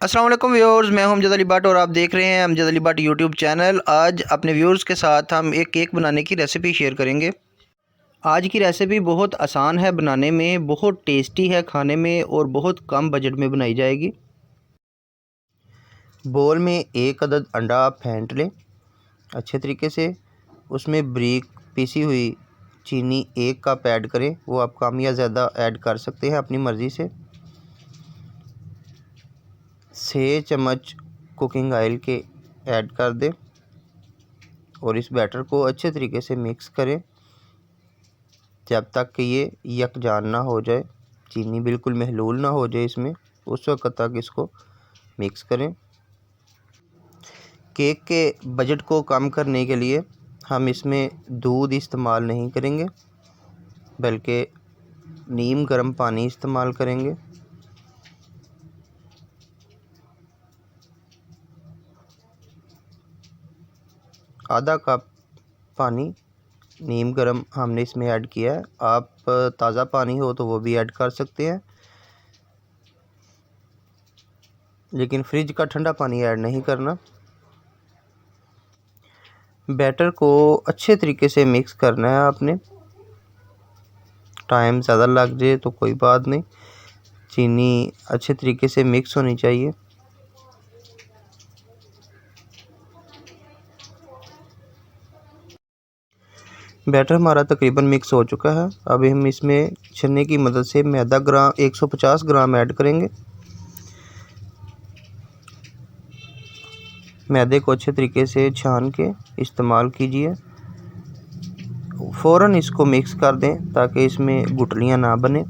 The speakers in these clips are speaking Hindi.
अस्सलाम वालेकुम व्यूअर्स, मैं हूं अमजद अली भट्ट और आप देख रहे हैं अमजद अली भट्ट यूट्यूब चैनल। आज अपने व्यूअर्स के साथ हम एक केक बनाने की रेसिपी शेयर करेंगे। आज की रेसिपी बहुत आसान है बनाने में, बहुत टेस्टी है खाने में और बहुत कम बजट में बनाई जाएगी। बोल में एक अदद अंडा आप फेंट लें अच्छे तरीके से। उसमें बारीक पीसी हुई चीनी 1 कप ऐड करें। वो आप कम या ज़्यादा ऐड कर सकते हैं अपनी मर्ज़ी से। 6 चम्मच कुकिंग ऑयल के ऐड कर दें और इस बैटर को अच्छे तरीके से मिक्स करें जब तक कि ये यकजान ना हो जाए, चीनी बिल्कुल महलूल ना हो जाए इसमें, उस वक्त तक इसको मिक्स करें। केक के बजट को कम करने के लिए हम इसमें दूध इस्तेमाल नहीं करेंगे बल्कि नीम गर्म पानी इस्तेमाल करेंगे। आधा कप पानी नीम गर्म हमने इसमें ऐड किया है। आप ताज़ा पानी हो तो वो भी ऐड कर सकते हैं, लेकिन फ्रिज का ठंडा पानी ऐड नहीं करना। बैटर को अच्छे तरीके से मिक्स करना है आपने। टाइम ज़्यादा लग जाए तो कोई बात नहीं, चीनी अच्छे तरीके से मिक्स होनी चाहिए। बैटर हमारा तकरीबन मिक्स हो चुका है। अब हम इसमें छन्नी की मदद से मैदा 150 ग्राम ऐड करेंगे। मैदे को अच्छे तरीके से छान के इस्तेमाल कीजिए। फ़ौरन इसको मिक्स कर दें ताकि इसमें गुठलियाँ ना बने।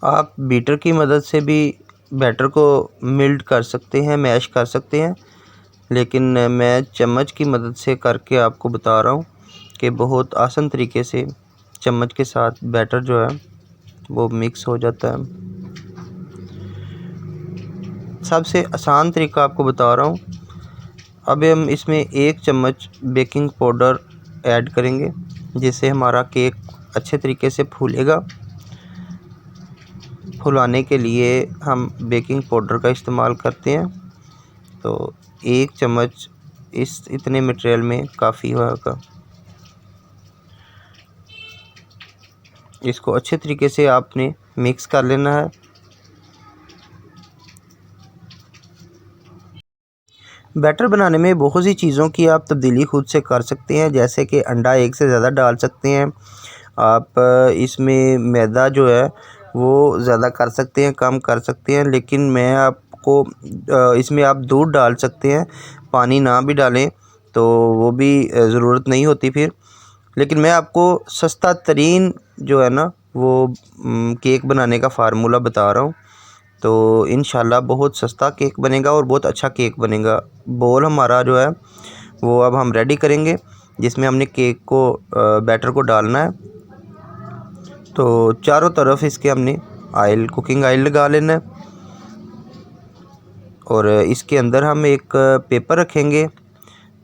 आप बीटर की मदद से भी बैटर को मिल्ट कर सकते हैं, मैश कर सकते हैं, लेकिन मैं चम्मच की मदद से करके आपको बता रहा हूँ कि बहुत आसान तरीके से चम्मच के साथ बैटर जो है वो मिक्स हो जाता है। सबसे आसान तरीका आपको बता रहा हूँ। अब हम इसमें 1 चम्मच बेकिंग पाउडर ऐड करेंगे जिससे हमारा केक अच्छे तरीके से फूलेगा। फुलाने के लिए हम बेकिंग पाउडर का इस्तेमाल करते हैं, तो 1 चम्मच इस इतने मटेरियल में काफ़ी होगा। इसको अच्छे तरीके से आपने मिक्स कर लेना है। बैटर बनाने में बहुत सी चीज़ों की आप तब्दीली खुद से कर सकते हैं, जैसे कि अंडा 1 से ज़्यादा डाल सकते हैं आप। इसमें मैदा जो है वो ज़्यादा कर सकते हैं, कम कर सकते हैं, लेकिन मैं आपको इसमें आप दूध डाल सकते हैं। पानी ना भी डालें तो वो भी ज़रूरत नहीं होती फिर। लेकिन मैं आपको सस्ता तरीन जो है ना वो केक बनाने का फ़ार्मूला बता रहा हूँ, तो इंशाल्लाह बहुत सस्ता केक बनेगा और बहुत अच्छा केक बनेगा। बोल हमारा जो है वो अब हम रेडी करेंगे जिसमें हमने केक को बैटर को डालना है। तो चारों तरफ इसके हमने कुकिंग ऑयल लगा लेना है और इसके अंदर हम एक पेपर रखेंगे।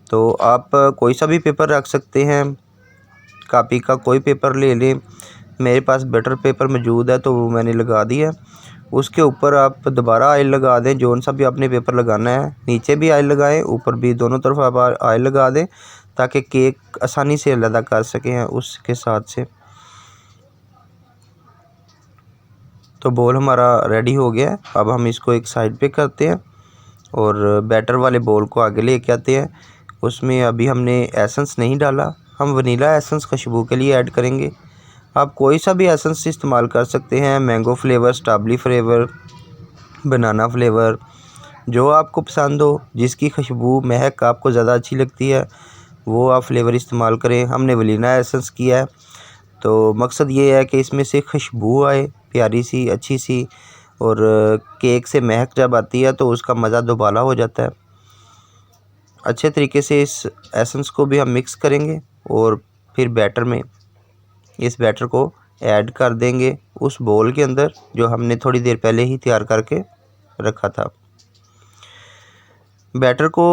तो आप कोई सा भी पेपर रख सकते हैं, कापी का कोई पेपर ले लें। मेरे पास बटर पेपर मौजूद है तो वो मैंने लगा दिया। उसके ऊपर आप दोबारा ऑयल लगा दें, जौन सा भी आपने पेपर लगाना है। नीचे भी ऑयल लगाएं, ऊपर भी, दोनों तरफ आप ऑयल लगा दें ताकि केक आसानी से अलग कर सकें उसके साथ से। तो बोल हमारा रेडी हो गया है। अब हम इसको एक साइड पे करते हैं और बैटर वाले बोल को आगे लेके आते हैं। उसमें अभी हमने एसेंस नहीं डाला, हम वनीला एसेंस खुशबू के लिए ऐड करेंगे। आप कोई सा भी एसेंस इस्तेमाल कर सकते हैं, mango flavour, strawberry flavour, banana flavour, जो आपको पसंद हो, जिसकी खुशबू महक आपको ज़्यादा अच्छी लगती है वो आप फ्लेवर इस्तेमाल करें। हमने वनीला एसेंस किया है, तो मकसद ये है कि इसमें से खुशबू आए प्यारी सी, अच्छी सी, और केक से महक जब आती है तो उसका मज़ा दोबाला हो जाता है। अच्छे तरीके से इस एसेंस को भी हम मिक्स करेंगे और फिर बैटर में इस बैटर को ऐड कर देंगे उस बोल के अंदर जो हमने थोड़ी देर पहले ही तैयार करके रखा था। बैटर को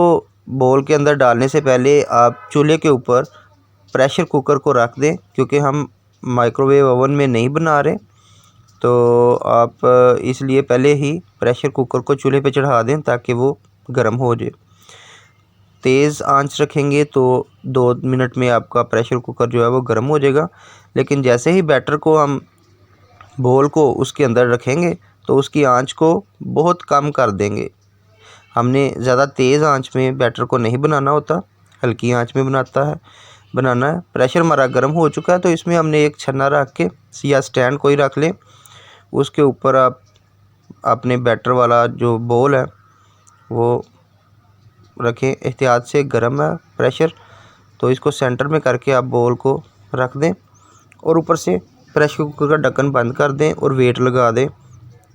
बोल के अंदर डालने से पहले आप चूल्हे के ऊपर प्रेशर कुकर को रख दें, क्योंकि हम माइक्रोवेव ओवन में नहीं बना रहे, तो आप इसलिए पहले ही प्रेशर कुकर को चूल्हे पे चढ़ा दें ताकि वो गर्म हो जाए। तेज़ आंच रखेंगे तो 2 मिनट में आपका प्रेशर कुकर जो है वो गर्म हो जाएगा। लेकिन जैसे ही बैटर को हम बोल को उसके अंदर रखेंगे तो उसकी आंच को बहुत कम कर देंगे। हमने ज़्यादा तेज़ आंच में बैटर को नहीं बनाना होता, हल्की आंच में बनाना है। प्रेशर हमारा गर्म हो चुका है, तो इसमें हमने एक छन्ना रख के या स्टैंड कोई रख लें, उसके ऊपर आप अपने बैटर वाला जो बोल है वो रखें। एहतियात से गर्म है प्रेशर, तो इसको सेंटर में करके आप बोल को रख दें और ऊपर से प्रेशर कुकर का ढक्कन बंद कर दें और वेट लगा दें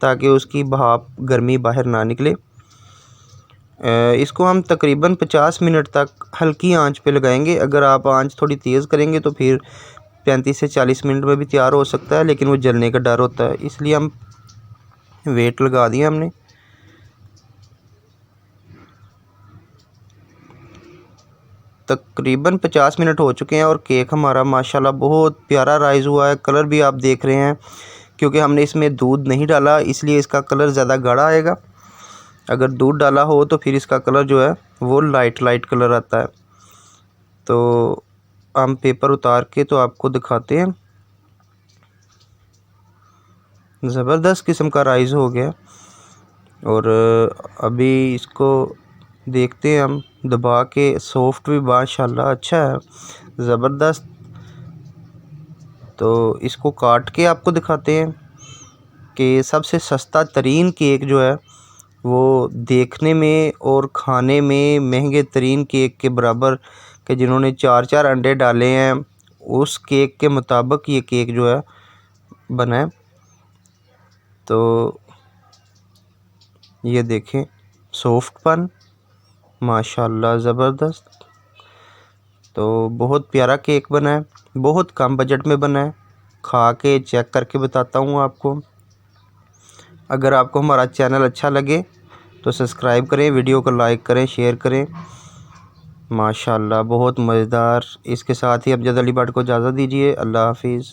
ताकि उसकी भाप गर्मी बाहर ना निकले। इसको हम तकरीबन 50 मिनट तक हल्की आंच पे लगाएंगे। अगर आप आंच थोड़ी तेज़ करेंगे तो फिर 35 से 40 मिनट में भी तैयार हो सकता है, लेकिन वो जलने का डर होता है, इसलिए हम वेट लगा दिया हमने। तकरीबन 50 मिनट हो चुके हैं और केक हमारा माशाल्लाह बहुत प्यारा राइज़ हुआ है। कलर भी आप देख रहे हैं, क्योंकि हमने इसमें दूध नहीं डाला इसलिए इसका कलर ज़्यादा गाढ़ा आएगा। अगर दूध डाला हो तो फिर इसका कलर जो है वो लाइट कलर आता है। तो हम पेपर उतार के तो आपको दिखाते हैं। ज़बरदस्त किस्म का राइज़ हो गया और अभी इसको देखते हैं हम दबा के। सॉफ्ट भी माशाल्लाह अच्छा है, ज़बरदस्त। तो इसको काट के आपको दिखाते हैं कि सबसे सस्ता तरीन केक जो है वो देखने में और खाने में महंगे तरीन केक के बराबर, कि जिन्होंने 4-4 अंडे डाले हैं उस केक के मुताबिक ये केक जो है बना है। तो ये देखें सॉफ्टपन माशाल्लाह ज़बरदस्त। तो बहुत प्यारा केक बना है, बहुत कम बजट में बना है। खा के चेक करके बताता हूँ आपको। अगर आपको हमारा चैनल अच्छा लगे तो सब्सक्राइब करें, वीडियो को लाइक करें, शेयर करें। माशाल्लाह बहुत मज़ेदार। इसके साथ ही अमजद अली भट्ट को इजाज़त दीजिए। अल्लाह हाफिज़।